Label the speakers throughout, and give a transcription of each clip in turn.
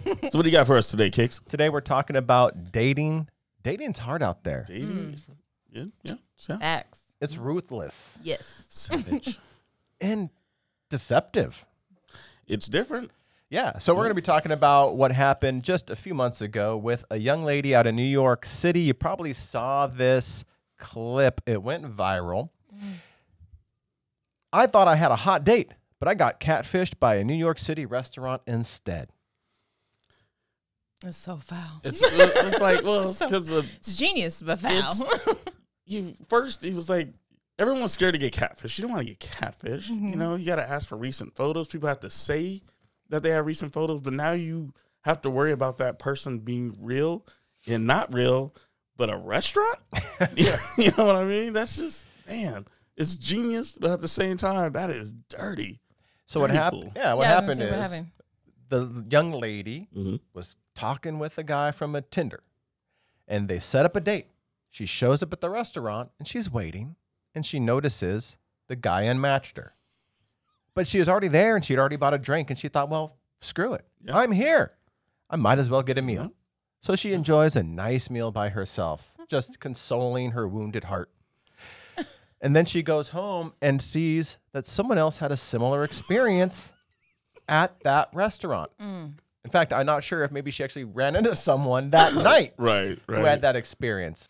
Speaker 1: So what do you got for us today, Kicks?
Speaker 2: Today we're talking about dating. Dating's hard out there.
Speaker 1: Dating? Yeah.
Speaker 3: X.
Speaker 2: It's ruthless
Speaker 3: Yes.
Speaker 1: Savage.
Speaker 2: and deceptive.
Speaker 1: It's different.
Speaker 2: Yeah, so we're going to be talking about what happened just a few months ago with a young lady out of New York City. You probably saw this clip. It went viral. I thought I had a hot date, but I got catfished by a New York City restaurant instead.
Speaker 3: It's so foul.
Speaker 1: It's like, well, because
Speaker 3: It's genius, but foul.
Speaker 1: it was like, everyone's scared to get catfish. You don't want to get catfish. You know, you got to ask for recent photos. People have to say that they have recent photos, but now you have to worry about that person being real and not real, but a restaurant? You know what I mean? That's just, man, it's genius, but at the same time, that is dirty.
Speaker 2: So what happened? Yeah, what happened is the young lady was talking with a guy from a Tinder, and they set up a date. She shows up at the restaurant, and she's waiting, and she notices the guy unmatched her. But she was already there, and she'd already bought a drink, and she thought, well, screw it. Yeah. I'm here. I might as well get a meal. Yeah. So she enjoys a nice meal by herself, just consoling her wounded heart. And then she goes home and sees that someone else had a similar experience at that restaurant. In fact, I'm not sure if maybe she actually ran into someone that night
Speaker 1: right.
Speaker 2: who had that experience.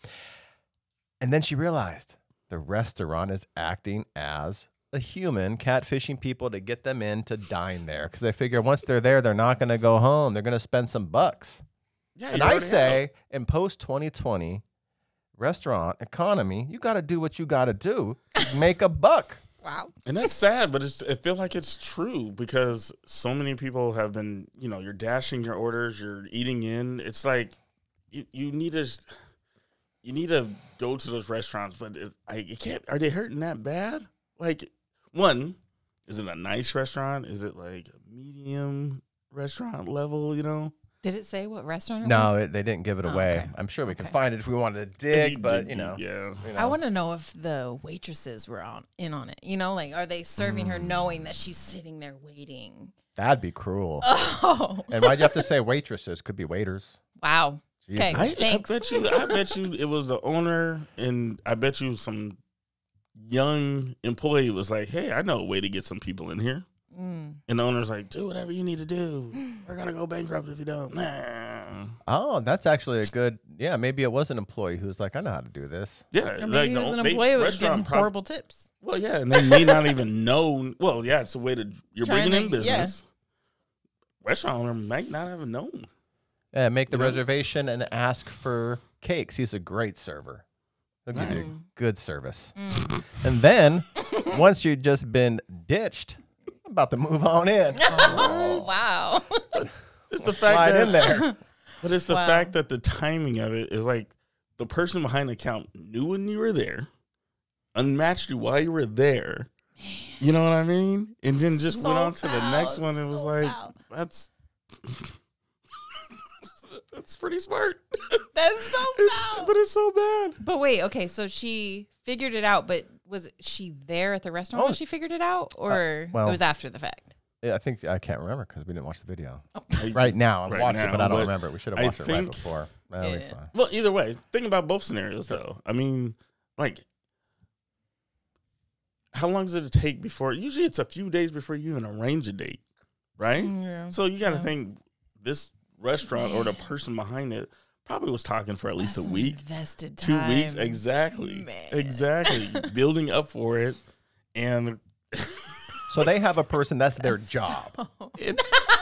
Speaker 2: And then she realized the restaurant is acting as a human, catfishing people to get them in to dine there. Because they figure once they're there, they're not going to go home. They're going to spend some bucks. Yeah, and I say, in post-2020 restaurant economy, you got to do what you got to do to make a buck.
Speaker 3: Wow.
Speaker 1: And that's sad, but I feel like it's true because so many people have been, you know, you're dashing your orders, you're eating in. It's like you need to go to those restaurants, but you can't. Are they hurting that bad? Like, one, is it a nice restaurant? Is it like a medium restaurant level, you know?
Speaker 3: Did it say what restaurant it was?
Speaker 2: No, they didn't give it away.
Speaker 3: Okay.
Speaker 2: I'm sure we can find it if we wanted to dig, but, you know.
Speaker 3: I want to know if the waitresses were in on it. You know, like, are they serving her knowing that she's sitting there waiting?
Speaker 2: That'd be cruel.
Speaker 3: Oh.
Speaker 2: And why'd you have to say waitresses? Could be waiters.
Speaker 3: Wow. Okay, thanks.
Speaker 1: I bet you it was the owner, and I bet you some young employee was like, hey, I know a way to get some people in here. And the owner's like, do whatever you need to do. We're going to go bankrupt if you don't. Nah.
Speaker 2: Oh, that's actually a good, maybe it was an employee who's like, I know how to do this.
Speaker 1: Yeah.
Speaker 3: Or maybe it was an employee who was getting horrible tips.
Speaker 1: Well, yeah, and they may not even know. Well, yeah, it's a way to, you're bringing in business. Yeah. Restaurant owner might not have known.
Speaker 2: Yeah, make the reservation and ask for cakes. He's a great server. He'll give you good service. And then, once you've just been ditched, I'm about to move on in.
Speaker 3: Oh, wow.
Speaker 1: It's the fact
Speaker 2: in there.
Speaker 1: But it's the fact that the timing of it is like the person behind the account knew when you were there, unmatched you while you were there. You know what I mean? And then just went on to the next one. It was like, that's pretty smart.
Speaker 3: That's so foul.
Speaker 1: But it's so bad.
Speaker 3: But wait, okay, so she figured it out, but was she there at the restaurant when she figured it out, or it was after the fact?
Speaker 2: Yeah, I can't remember because we didn't watch the video. Right now, I'm watching it, but I don't remember. We should have watched it right before.
Speaker 1: Well, either way, think about both scenarios, though. I mean, like, how long does it take before? Usually it's a few days before you even arrange a date, right? Yeah. So you got to think this restaurant or the person behind it probably was talking for at least a week,
Speaker 3: invested
Speaker 1: 2 weeks, exactly, building up for it, and
Speaker 2: so they have a person that's their job.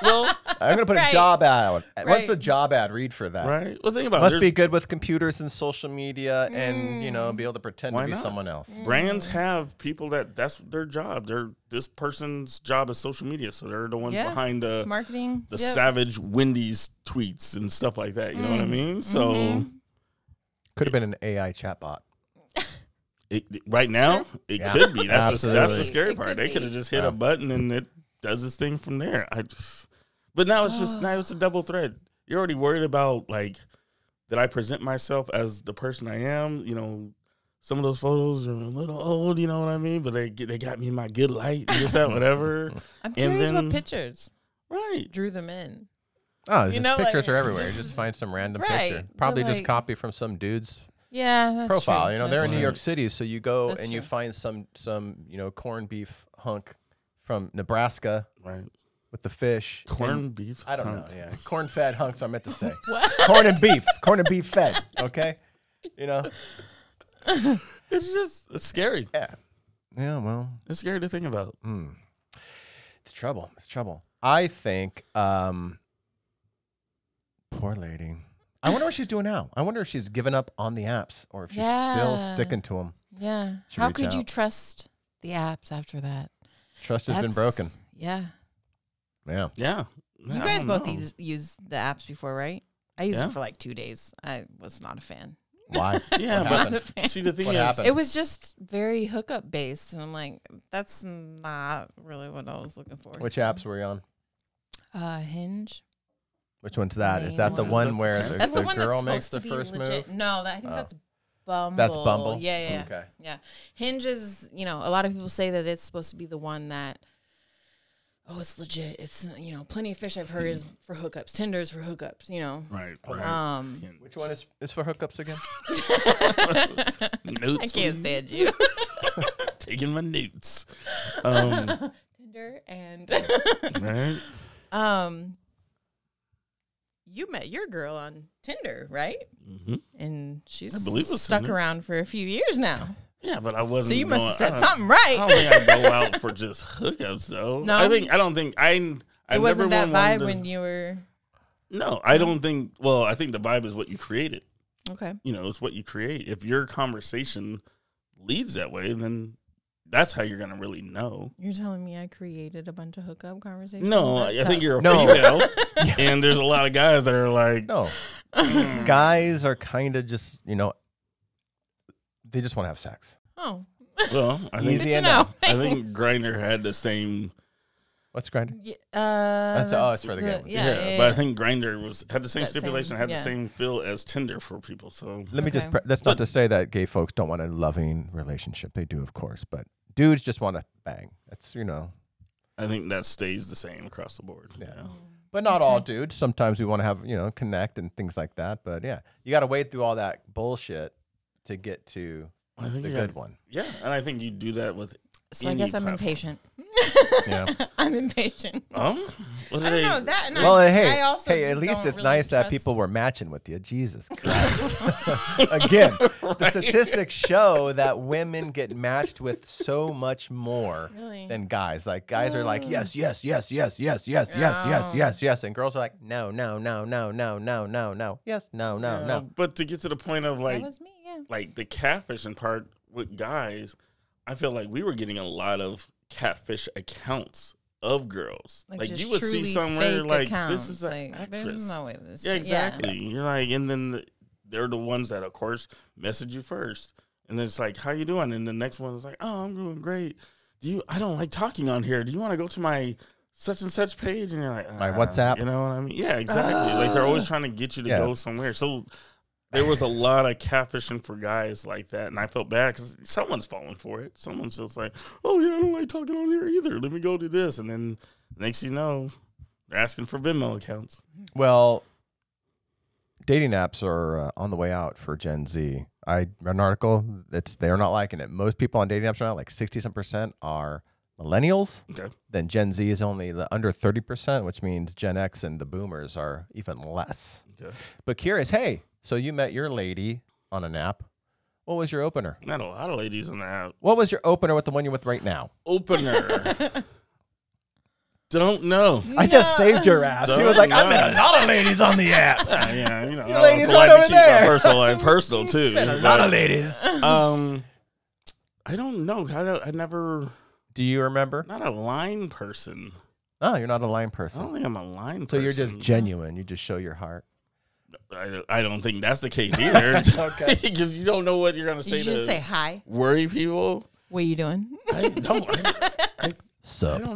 Speaker 1: Well,
Speaker 2: I'm gonna put a job ad. What's the job ad read for that?
Speaker 1: Right. Well, think about
Speaker 2: must be good with computers and social media, and be able to pretend to be someone else.
Speaker 1: Brands have people that's their job. This person's job is social media, so they're the ones behind the
Speaker 3: marketing,
Speaker 1: the savage Wendy's tweets and stuff like that. You know what I mean? So
Speaker 2: could have been an AI chatbot.
Speaker 1: Right now, it could be. That's the scary part. They could have just hit a button and it does this thing from there. But now it's a double threat. You're already worried about like, did I present myself as the person I am? You know, some of those photos are a little old. You know what I mean? But they got me in my good light and this, that, whatever.
Speaker 3: I'm curious what pictures
Speaker 1: drew
Speaker 3: them in.
Speaker 2: Oh, pictures are everywhere. Just find some random picture. Probably just copy from some dude's profile.
Speaker 3: True.
Speaker 2: They're in New York City, so you go and you find some corned beef hunk from Nebraska,
Speaker 1: right?
Speaker 2: With the fish.
Speaker 1: Corned beef?
Speaker 2: I don't know. Yeah. Corn-fed hunks, I meant to say. What? Corn and beef fed, okay?
Speaker 1: It's scary.
Speaker 2: Yeah. Yeah, well.
Speaker 1: It's scary to think about.
Speaker 2: It's trouble. I think, poor lady. I wonder what she's doing now. I wonder if she's given up on the apps or if she's still sticking to them.
Speaker 3: Yeah. How could you trust the apps after that?
Speaker 2: Trust has been broken.
Speaker 3: Yeah.
Speaker 2: Yeah.
Speaker 1: Yeah.
Speaker 3: You guys both used the apps before, right? I used it for like 2 days. I was not a fan.
Speaker 2: Why?
Speaker 1: Yeah, but see, the thing is,
Speaker 3: it was just very hookup based, and I'm like, that's not really what I was looking for.
Speaker 2: Which apps were you on?
Speaker 3: Hinge.
Speaker 2: Which one's that? Is that the one where the girl makes the first move?
Speaker 3: No, I think that's Bumble.
Speaker 2: That's Bumble?
Speaker 3: Yeah.
Speaker 2: Okay.
Speaker 3: Yeah. Hinge is, a lot of people say that it's supposed to be the one that, it's legit. It's, plenty of fish I've heard is for hookups. Tinder's for hookups,
Speaker 1: Right.
Speaker 2: Which one is for hookups again?
Speaker 1: Notes.
Speaker 3: I can't stand you.
Speaker 1: Taking my notes.
Speaker 3: Tinder and
Speaker 1: right.
Speaker 3: You met your girl on Tinder, right?
Speaker 1: Mm-hmm.
Speaker 3: And she's
Speaker 1: stuck
Speaker 3: Tinder. Around for a few years now.
Speaker 1: Yeah, but I wasn't.
Speaker 3: So you must have said something right.
Speaker 1: I don't think I go out for just hookups, though.
Speaker 3: No,
Speaker 1: I don't think it
Speaker 3: wasn't that vibe when you were.
Speaker 1: No, I don't think. Well, I think the vibe is what you created.
Speaker 3: Okay.
Speaker 1: It's what you create. If your conversation leads that way, then that's how you're gonna really know.
Speaker 3: You're telling me I created a bunch of hookup conversations?
Speaker 1: No, I think you're a female, and there's a lot of guys that are like,
Speaker 2: no. Guys are kind of just they just want to have sex.
Speaker 3: Oh.
Speaker 1: Well, I think I think Grindr had the same.
Speaker 2: What's Grindr?
Speaker 3: It's
Speaker 2: for the gay ones.
Speaker 1: Yeah, but I think Grindr had the same stipulation, had the same feel as Tinder for people. So
Speaker 2: let me just. That's not to say that gay folks don't want a loving relationship. They do, of course, but dudes just want to bang. That's
Speaker 1: I think that stays the same across the board. Yeah.
Speaker 2: But not all dudes. Sometimes we want to have, connect and things like that. But yeah, you got to wade through all that bullshit to get to the good one.
Speaker 1: Yeah, and I think you do that with.
Speaker 3: So I guess I'm impatient.
Speaker 2: Yeah,
Speaker 3: I'm impatient.
Speaker 1: What
Speaker 3: I don't know that. And
Speaker 2: well,
Speaker 3: at
Speaker 2: least it's nice that people were matching with you. Jesus Christ! Again, the statistics show that women get matched with so much more than guys. Like guys are like yes, and girls are like no, yes, no.
Speaker 1: But to get to the point of
Speaker 3: that was me,
Speaker 1: like the catfishing part with guys. I feel like we were getting a lot of catfish accounts of girls. Like you would see somewhere like this is an actress.
Speaker 3: There's no way this.
Speaker 1: Yeah, exactly. Yeah. You're like, and then they're the ones that, of course, message you first, and then it's like, "How you doing?" And the next one is like, "Oh, I'm doing great. I don't like talking on here. Do you want to go to my such and such page?" And you're like,
Speaker 2: "My WhatsApp."
Speaker 1: You know what I mean? Yeah, exactly. Like they're always trying to get you to go somewhere. So. There was a lot of catfishing for guys like that, and I felt bad because someone's falling for it. Someone's just like, "Oh yeah, I don't like talking on here either. Let me go do this," and then next you know, they're asking for Venmo accounts.
Speaker 2: Well, dating apps are on the way out for Gen Z. I read an article they're not liking it. Most people on dating apps right now, like 60% are millennials.
Speaker 1: Okay.
Speaker 2: Then Gen Z is only under 30%, which means Gen X and the boomers are even less.
Speaker 1: Okay.
Speaker 2: But curious, hey. So you met your lady on an app. What was your opener?
Speaker 1: Not a lot of ladies on the app.
Speaker 2: What was your opener with the one you're with right now?
Speaker 1: Opener. Don't know.
Speaker 2: I just saved your ass. He was like, I met a lot of ladies on the app.
Speaker 1: Yeah,
Speaker 2: your ladies right over there.
Speaker 1: My personal life personal too.
Speaker 2: Met a lot of ladies.
Speaker 1: I don't know. I never.
Speaker 2: Do you remember?
Speaker 1: Not a line person.
Speaker 2: Oh, you're not a line person.
Speaker 1: I don't think I'm a line person.
Speaker 2: So you're just genuine. You just show your heart.
Speaker 1: I don't think that's the case either. Okay. Because you don't know what you're going to say.
Speaker 3: You just say hi.
Speaker 1: Worry people.
Speaker 3: What are you doing?
Speaker 1: I don't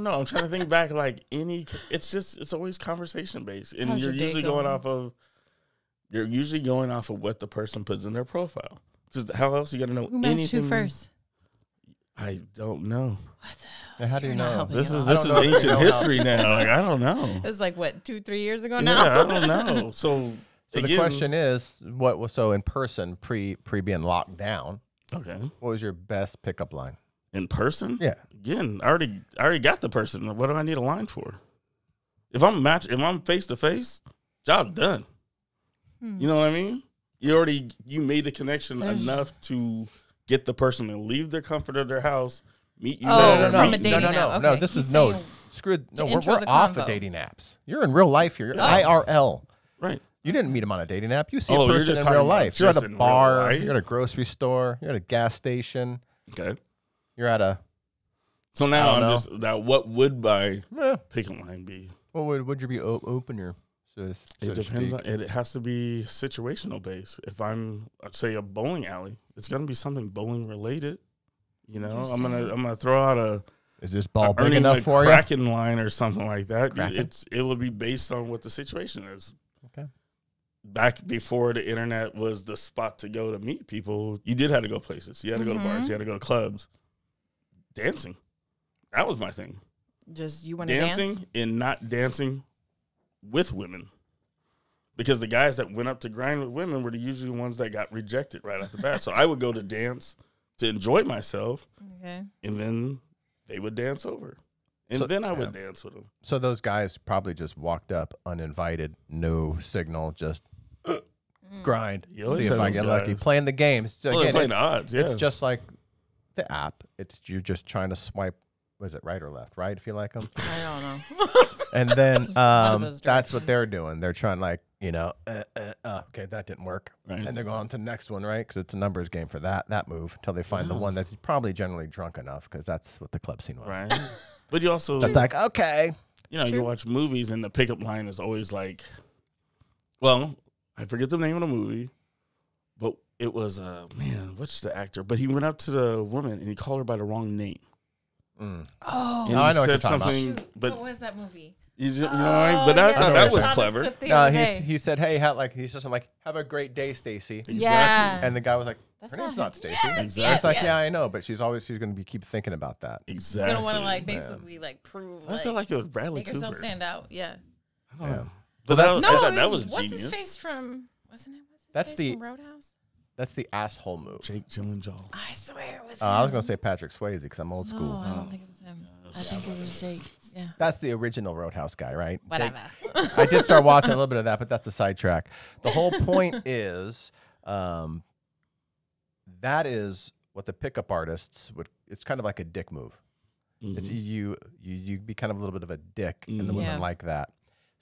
Speaker 1: know. I'm trying to think back it's always conversation based. And you're usually going off of what the person puts in their profile. Because how else you got to know
Speaker 3: anything? Who matched who first?
Speaker 1: I don't know.
Speaker 3: What the hell?
Speaker 2: How do you know?
Speaker 1: This is ancient history now. Like, I don't know.
Speaker 3: It was like, what, 2-3 years ago now?
Speaker 1: Yeah, I don't know. So
Speaker 2: again, the question is, so in person, pre being locked down,
Speaker 1: okay,
Speaker 2: what was your best pickup line?
Speaker 1: In person?
Speaker 2: Yeah.
Speaker 1: Again, I already got the person. What do I need a line for? If I'm face to face, job done. You know what I mean? You made the connection enough to get the person to leave their comfort of their house, meet you.
Speaker 2: No. This is screw. No, we're off of dating apps. You're in real life here. You're IRL.
Speaker 1: Right.
Speaker 2: You didn't meet him on a dating app. You see a person in real life. You're at a bar. You're at a grocery store. You're at a gas station.
Speaker 1: Okay.
Speaker 2: You're at a.
Speaker 1: So now what would my pickup line be?
Speaker 2: What would you be opener?
Speaker 1: It depends. It has to be situational based. If I'm, say, a bowling alley, it's gonna be something bowling related. You know, I'm gonna throw out
Speaker 2: is this ball big enough for you?
Speaker 1: Kraken line or something like that. It will be based on what the situation is.
Speaker 2: Okay.
Speaker 1: Back before the internet was the spot to go to meet people, you did have to go places. You had to go to bars. You had to go to clubs. Dancing, that was my thing.
Speaker 3: Just you want to dance?
Speaker 1: Dancing and not dancing with women, because the guys that went up to grind with women were usually the ones that got rejected right off the bat. So I would go to dance to enjoy myself, and then they would dance over, and then I would dance with them.
Speaker 2: So those guys probably just walked up uninvited, no signal, just grind, see if I get lucky, playing the games. So
Speaker 1: again, playing the odds. Yeah.
Speaker 2: It's just like the app. It's you're just trying to swipe. Was it right or left? Right, if you like them.
Speaker 3: I don't know.
Speaker 2: And then that's what they're doing. They're trying okay, that didn't work. Right. And they're going on to the next one, right? Because it's a numbers game for that move until they find the one that's probably generally drunk enough, because that's what the club scene was.
Speaker 1: Right. But you also...
Speaker 2: That's like, okay.
Speaker 1: You know, you watch movies and the pickup line is always like, well, I forget the name of the movie, but it was, what's the actor? But he went up to the woman and he called her by the wrong name.
Speaker 3: Oh,
Speaker 1: and
Speaker 2: I know what you're talking
Speaker 3: about. But what was that movie?
Speaker 1: You know, but that was clever.
Speaker 2: He said, "Hey, he's just like, have a great day, Stacy."
Speaker 1: Exactly.
Speaker 3: Yeah.
Speaker 2: And the guy was like, "Her name's not Stacy."
Speaker 1: Exactly.
Speaker 2: It's like, yeah, I know, but she's going to keep thinking about that.
Speaker 1: Exactly.
Speaker 3: She's going to want to basically prove.
Speaker 1: I feel like it was Bradley
Speaker 3: Make
Speaker 1: Cooper.
Speaker 3: herself stand out. Yeah.
Speaker 1: Yeah. But that was
Speaker 3: what's
Speaker 1: genius.
Speaker 3: His face from? Wasn't it?
Speaker 2: That's the
Speaker 3: from Roadhouse.
Speaker 2: That's the asshole move.
Speaker 1: Jake Gyllenhaal.
Speaker 3: I swear it was.
Speaker 2: I was going to say Patrick Swayze because I'm old school.
Speaker 3: No, I don't think it was him. I think it was Jake. Yeah.
Speaker 2: That's the original Roadhouse guy, right?
Speaker 3: Whatever.
Speaker 2: I did start watching a little bit of that, but that's a sidetrack. The whole point is, that is what the pickup artists would. It's kind of like a dick move. Mm-hmm. It's you be kind of a little bit of a dick, and the women like that.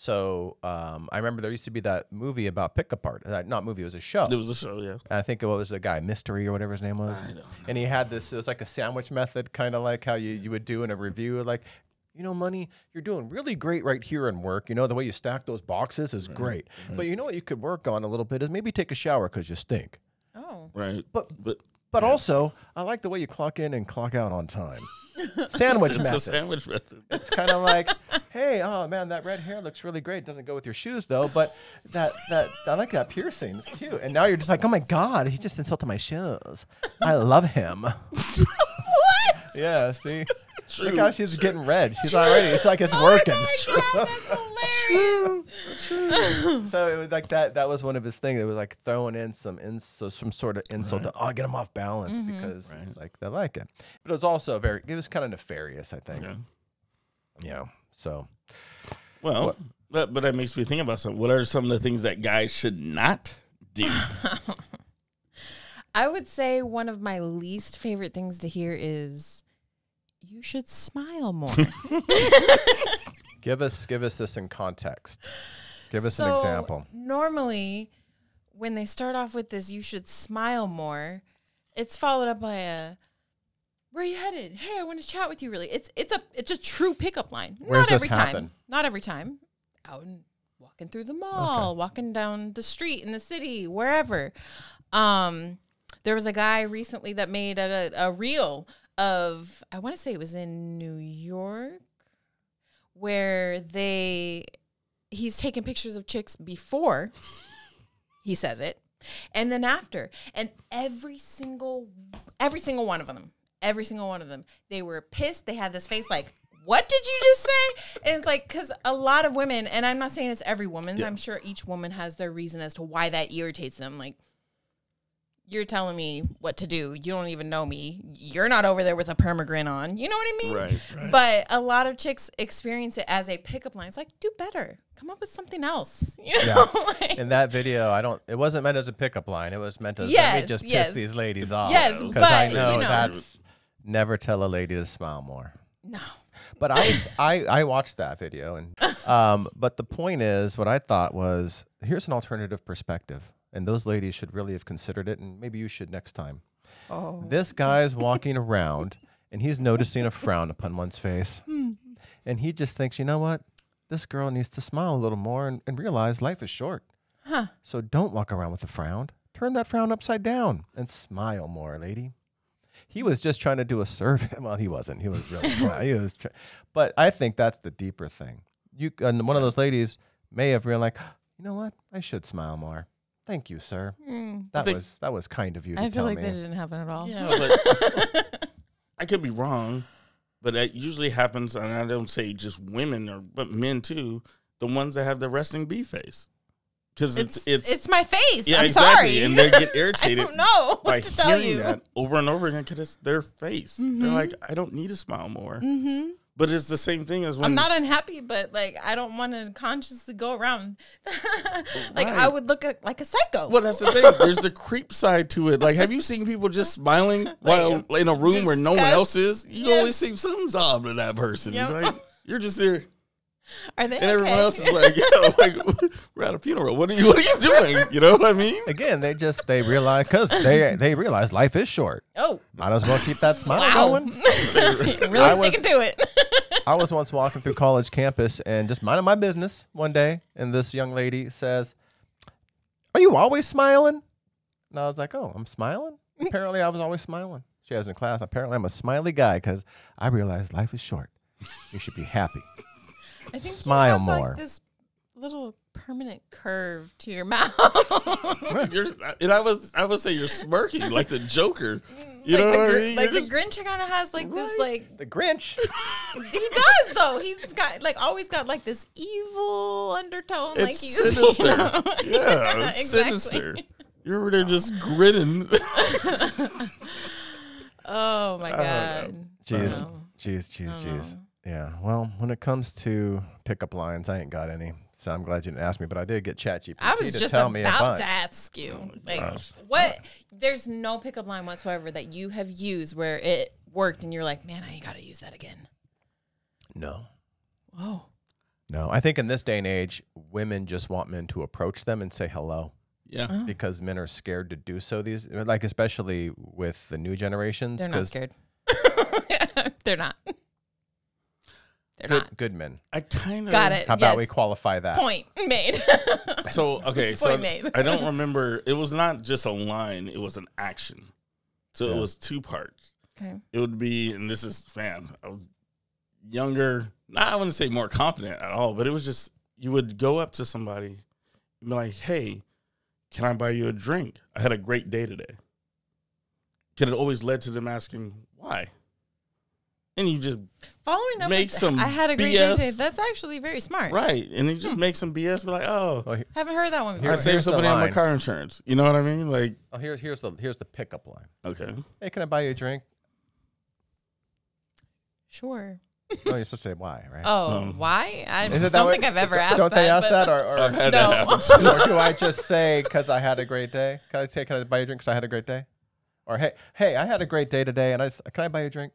Speaker 2: So I remember there used to be that movie about pickup art. Not movie, it was a show.
Speaker 1: It was a show, yeah.
Speaker 2: And I think it was a guy, Mystery or whatever his name was. And he had this, it was like a sandwich method, kind of like how you would do in a review. Like, you know, Money, you're doing really great right here in work. You know, the way you stack those boxes is great. Right. But you know what you could work on a little bit is maybe take a shower because you stink.
Speaker 3: Oh.
Speaker 1: Right.
Speaker 2: But also, I like the way you clock in and clock out on time. Sandwich method.
Speaker 1: It's a sandwich method.
Speaker 2: It's kind of like, hey, oh man, that red hair looks really great. Doesn't go with your shoes though, but that I like that piercing. It's cute. And now you're just like, oh my God, he just insulted my shoes. I love him.
Speaker 3: What?
Speaker 2: Yeah, see? Look how she's getting red. She's already, it's like it's working.
Speaker 3: Oh my God, that's hilarious.
Speaker 2: So it was like that was one of his things. It was like throwing in some sort of insult to get him off balance because it's like they like it. But it was also it was kind of nefarious, I think. Yeah. You know, so.
Speaker 1: Well, but that makes me think about something. What are some of the things that guys should not do?
Speaker 3: I would say one of my least favorite things to hear is, you should smile more.
Speaker 2: Give us this in context. Give us an example.
Speaker 3: Normally, when they start off with this, you should smile more, it's followed up by a, where are you headed? Hey, I want to chat with you. Really, it's a true pickup line.
Speaker 2: Where's this happen?
Speaker 3: Not every time. Out and walking through the mall, walking down the street in the city, wherever. There was a guy recently that made a reel of, I want to say it was in New York, where he's taking pictures of chicks before he says it, and then after, and every single one of them, Every single one of them. They were pissed. They had this face like, what did you just say? And it's like, because a lot of women, and I'm not saying it's every woman, I'm sure each woman has their reason as to why that irritates them. Like, you're telling me what to do. You don't even know me. You're not over there with a permagrin on. You know what I mean?
Speaker 1: Right.
Speaker 3: But a lot of chicks experience it as a pickup line. It's like, do better. Come up with something else. You know? Like,
Speaker 2: in that video, it wasn't meant as a pickup line. It was meant as, let me just piss these ladies off.
Speaker 3: Yes,
Speaker 2: because I know that's never tell a lady to smile more.
Speaker 3: No.
Speaker 2: But I watched that video, and but the point is, what I thought was, here's an alternative perspective. And those ladies should really have considered it, and maybe you should next time. Oh. This guy's walking around, and he's noticing a frown upon one's face. And he just thinks, you know what? This girl needs to smile a little more and realize life is short. So don't walk around with a frown. Turn that frown upside down and smile more, lady. He was just trying to do a survey. Well, he wasn't. He was really but I think that's the deeper thing. One of those ladies may have realized, you know what? I should smile more. Thank you, sir. That was kind of you to tell me.
Speaker 3: I feel like that didn't happen at all.
Speaker 1: Yeah, but I could be wrong, but that usually happens, and I don't say just women, but men too, the ones that have the resting bee face. Because it's
Speaker 3: my face.
Speaker 1: Yeah,
Speaker 3: I'm
Speaker 1: exactly.
Speaker 3: Sorry.
Speaker 1: And they get irritated
Speaker 3: I don't know
Speaker 1: by
Speaker 3: what to tell
Speaker 1: hearing
Speaker 3: you.
Speaker 1: that over and over again because it's their face. They're like, I don't need to smile more. But it's the same thing as when
Speaker 3: I'm not unhappy, but like I don't want to consciously go around like I would look like a psycho.
Speaker 1: Well, that's the thing. There's the creep side to it. Like, have you seen people just smiling while in a room where no one else is? You always see something's odd to that person. Like, you're just there.
Speaker 3: Are they?
Speaker 1: And everyone else is like, like we're at a funeral. What are you doing? You know what I mean?
Speaker 2: Again, they realize because they realize life is short.
Speaker 3: Oh,
Speaker 2: might as well keep that smile going.
Speaker 3: Really sticking to it.
Speaker 2: I was once walking through college campus and just minding my business one day, and this young lady says, "Are you always smiling?" And I was like, "Oh, I'm smiling." Apparently, I was always smiling. She was in class. Apparently, I'm a smiley guy because I realized life is short. You should be happy.
Speaker 3: I think
Speaker 2: smile
Speaker 3: you have,
Speaker 2: more.
Speaker 3: Like, this little permanent curve to your mouth.
Speaker 1: And I would say you're smirking like the Joker. You know what I mean?
Speaker 3: Like the Grinch kind of has like this like
Speaker 2: the Grinch.
Speaker 3: He does though. He's got like always got like this evil undertone.
Speaker 1: It's
Speaker 3: like he's
Speaker 1: sinister.
Speaker 3: You know?
Speaker 1: Yeah, it's
Speaker 3: exactly.
Speaker 1: sinister. You're over there just grinning.
Speaker 3: Oh my God.
Speaker 2: Jeez. Yeah, well, when it comes to pickup lines, I ain't got any. So I'm glad you didn't ask me, but I did get ChatGPT
Speaker 3: I was
Speaker 2: to
Speaker 3: just
Speaker 2: tell me
Speaker 3: about to ask you. Like, what? There's no pickup line whatsoever that you have used where it worked and you're like, man, I ain't got to use that again.
Speaker 2: No.
Speaker 3: Oh.
Speaker 2: No, I think in this day and age, women just want men to approach them and say hello.
Speaker 1: Yeah.
Speaker 2: Because men are scared to do so. Like especially with the new generations.
Speaker 3: They're not scared. They're not. They're not.
Speaker 2: Good men.
Speaker 1: I kind of
Speaker 3: got it.
Speaker 2: How about we qualify that?
Speaker 3: Point made.
Speaker 1: So
Speaker 3: Point made.
Speaker 1: I don't remember. It was not just a line; it was an action. So it was two parts.
Speaker 3: Okay.
Speaker 1: It would be, and this is, man, I was younger. I wouldn't say more confident at all, but it was just you would go up to somebody and be like, "Hey, can I buy you a drink? I had a great day today." Because it always led to them asking why. And you just
Speaker 3: following up
Speaker 1: make some
Speaker 3: I had a great
Speaker 1: BS.
Speaker 3: day today. That's actually very smart.
Speaker 1: Right. And you just make some BS, be like, oh,
Speaker 3: haven't heard that one before.
Speaker 1: I saved somebody on my car insurance. You know what I mean? Like,
Speaker 2: oh, here's the pickup line.
Speaker 1: Okay.
Speaker 2: Hey, can I buy you a drink?
Speaker 3: Sure.
Speaker 2: No, you're supposed to say why, right?
Speaker 3: Oh, why? I
Speaker 2: don't
Speaker 3: think I've ever asked that.
Speaker 2: Don't they ask that? Or
Speaker 1: I've had that happen.
Speaker 2: Or do I just say, because I had a great day? Can I say, can I buy you a drink because I had a great day? Or, hey, I had a great day today, and can I buy you a drink?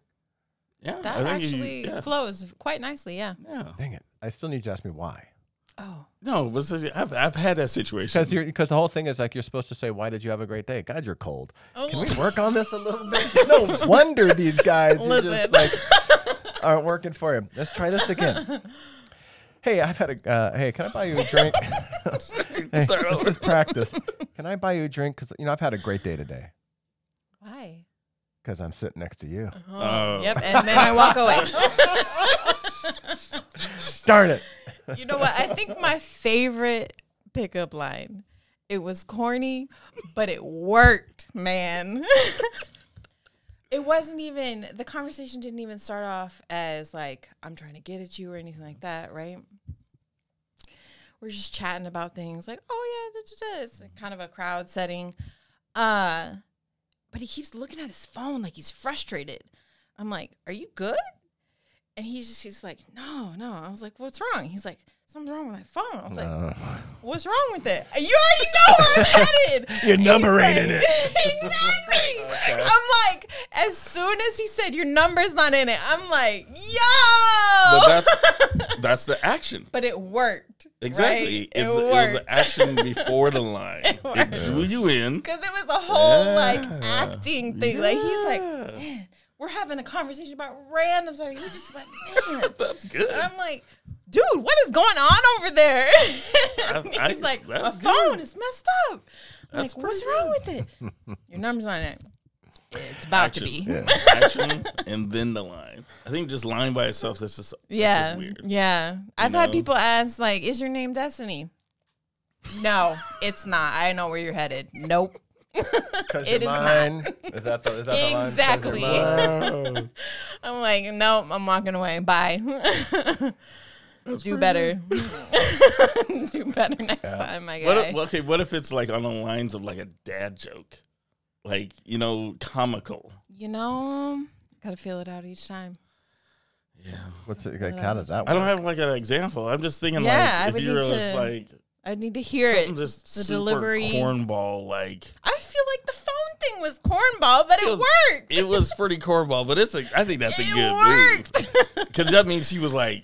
Speaker 1: Yeah,
Speaker 3: that actually flows quite nicely. Yeah.
Speaker 2: Dang it! I still need you to ask me why.
Speaker 3: Oh
Speaker 1: no, but I've had that situation
Speaker 2: because the whole thing is like you're supposed to say, "Why did you have a great day?" God, you're cold. Oh. Can we work on this a little bit? No wonder these guys just like aren't working for you. Let's try this again. Hey, I've had hey, can I buy you a drink? Let's just practice. Can I buy you a drink? Because I've had a great day today.
Speaker 3: Why?
Speaker 2: Because I'm sitting next to you.
Speaker 3: Yep, and then I walk away.
Speaker 2: Darn it.
Speaker 3: You know what? I think my favorite pickup line, it was corny, but it worked, man. It wasn't even, the conversation didn't even start off as like, I'm trying to get at you or anything like that, right? We're just chatting about things like, oh yeah, it's kind of a crowd setting. But he keeps looking at his phone like he's frustrated. I'm like, are you good? And he's like, no. I was like, what's wrong? He's like, something's wrong with my phone. I was like, what's wrong with it? You already know where I'm headed.
Speaker 2: You're numberating it.
Speaker 3: Exactly. Okay. I'm like, as soon as he said your number's not in it, I'm like, yo.
Speaker 1: But that's the action.
Speaker 3: But it worked.
Speaker 1: Exactly.
Speaker 3: Right?
Speaker 1: It was the action before the line. It drew you in.
Speaker 3: Because it was a whole like acting thing. Like he's like, man, we're having a conversation about random stuff. He just went, man.
Speaker 1: That's good.
Speaker 3: And I'm like, dude, what is going on over there? He's like, my phone is messed up. I'm like, what's wrong with it? Your number's on it. It's about to be.
Speaker 1: Yeah. Action and then the line. I think just line by itself, that's just weird.
Speaker 3: Yeah. I've had people ask, like, is your name Destiny? No, it's not. I know where you're headed. Nope.
Speaker 2: It is mine. Not. Is that the line?
Speaker 3: Exactly. I'm like, nope, I'm walking away. Bye. Do better. Do better next time, my guy.
Speaker 1: What if it's like on the lines of like a dad joke? Like, comical.
Speaker 3: Gotta feel it out each time.
Speaker 1: Yeah.
Speaker 2: What's it like? How does that work?
Speaker 1: I don't have like an example. I'm just thinking if you're just like,
Speaker 3: I need to hear it.
Speaker 1: Just
Speaker 3: the
Speaker 1: super
Speaker 3: delivery.
Speaker 1: Cornball, like.
Speaker 3: I feel like the phone thing was cornball, but it worked.
Speaker 1: It was pretty cornball, but I think that's a good move. Because that means he was like,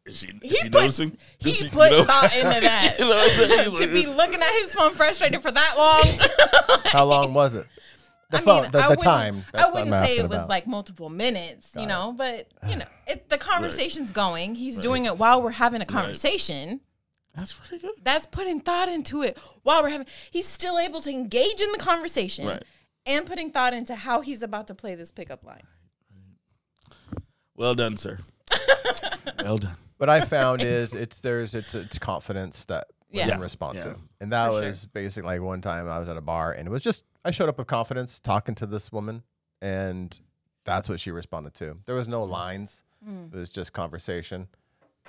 Speaker 1: is she noticing?
Speaker 3: He put thought into that. To be looking at his phone frustrated for that long.
Speaker 2: How long was it? The time.
Speaker 3: I wouldn't say it was like multiple minutes, but the conversation's going. He's doing it while we're having a conversation.
Speaker 1: Right. That's pretty good.
Speaker 3: That's putting thought into it while we're having. He's still able to engage in the conversation and putting thought into how he's about to play this pickup line.
Speaker 1: Well done, sir. Well done.
Speaker 2: What I found is it's confidence that women respond to, and that was basically like one time I was at a bar and it was just I showed up with confidence talking to this woman, and that's what she responded to. There was no lines; it was just conversation.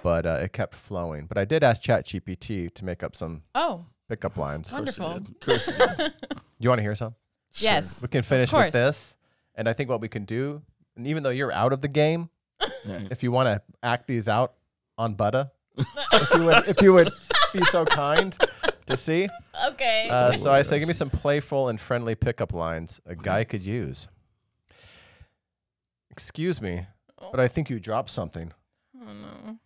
Speaker 2: But it kept flowing. But I did ask ChatGPT to make up some pickup lines.
Speaker 3: Wonderful.
Speaker 2: You want to hear some?
Speaker 3: Yes.
Speaker 2: We can finish with this. And I think what we can do, and even though you're out of the game, if you want to act these out on Buddha, if you would be so kind to see.
Speaker 3: Okay.
Speaker 2: So I say, give me some playful and friendly pickup lines a guy could use. Excuse me, but I think you dropped something.
Speaker 3: Oh, no.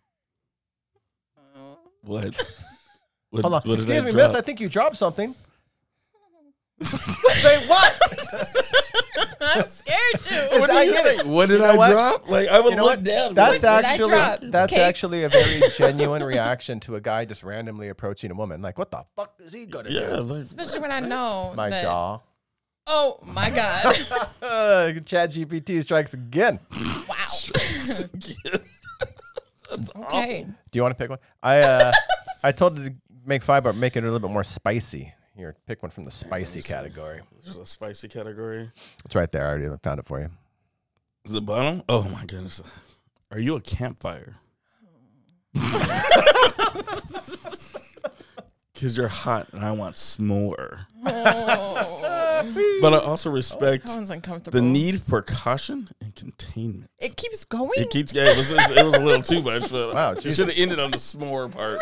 Speaker 1: What?
Speaker 2: Hold on. Excuse me, miss. I think you dropped something. Say what?
Speaker 3: I'm scared too.
Speaker 1: What did you say? What did I drop? Like I would look down.
Speaker 2: That's actually a very genuine reaction to a guy just randomly approaching a woman. Like, what the fuck is he gonna do?
Speaker 3: Especially when I know
Speaker 2: my jaw.
Speaker 3: Oh my God.
Speaker 2: ChatGPT strikes again.
Speaker 3: Wow.
Speaker 1: Strikes again. That's
Speaker 3: okay.
Speaker 1: awful.
Speaker 2: Do you want to pick one? I told it to make 5, but make it a little bit more spicy. Here, pick one from the spicy category.
Speaker 1: There's a spicy category.
Speaker 2: It's right there. I already found it for you.
Speaker 1: Is it bottom? Oh my goodness. Are you a campfire? Because you're hot and I want s'more. But I also respect the need for caution and containment.
Speaker 3: It keeps going?
Speaker 1: It keeps going. It was a little too much. But wow, you should have ended on the s'more part.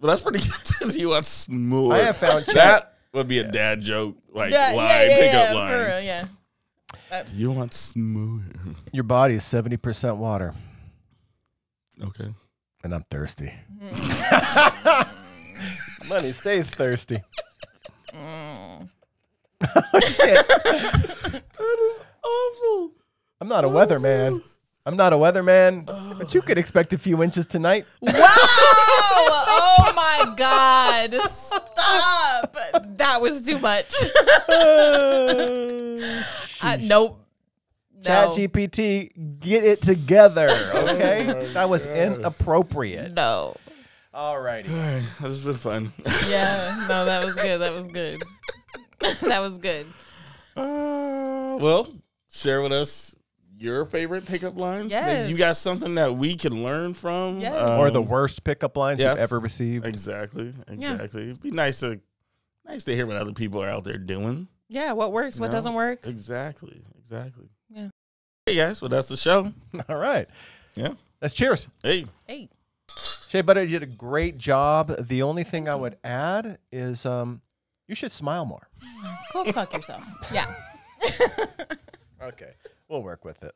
Speaker 1: But that's pretty good. You want s'more.
Speaker 2: I have found
Speaker 1: that would be a dad joke, like pickup line.
Speaker 3: For real, yeah.
Speaker 1: Do you want s'more?
Speaker 2: Your body is 70% water.
Speaker 1: Okay.
Speaker 2: And I'm thirsty. Money stays thirsty.
Speaker 1: Oh, shit. That is awful.
Speaker 2: I'm not a weatherman. But you could expect a few inches tonight.
Speaker 3: Wow! Oh my God! Stop! That was too much. Nope.
Speaker 2: ChatGPT, get it together, okay? That was inappropriate.
Speaker 3: No.
Speaker 2: Alrighty.
Speaker 1: All right, this has been fun.
Speaker 3: Yeah, no, that was good. That was good. That was good.
Speaker 1: Well, share with us your favorite pickup lines.
Speaker 3: Yes.
Speaker 1: Maybe you got something that we can learn from.
Speaker 3: Yes.
Speaker 2: Or the worst pickup lines you've ever received.
Speaker 1: Exactly. It'd be nice to hear what other people are out there doing.
Speaker 3: Yeah, what works, what doesn't work.
Speaker 1: Exactly.
Speaker 3: Yeah.
Speaker 1: Hey guys, well that's the show.
Speaker 2: All right.
Speaker 1: Yeah.
Speaker 2: Let's cheers.
Speaker 1: Hey.
Speaker 2: Shea Butter, you did a great job. The only thing I would add is you should smile more.
Speaker 3: Go fuck yourself. Yeah.
Speaker 2: Okay. We'll work with it.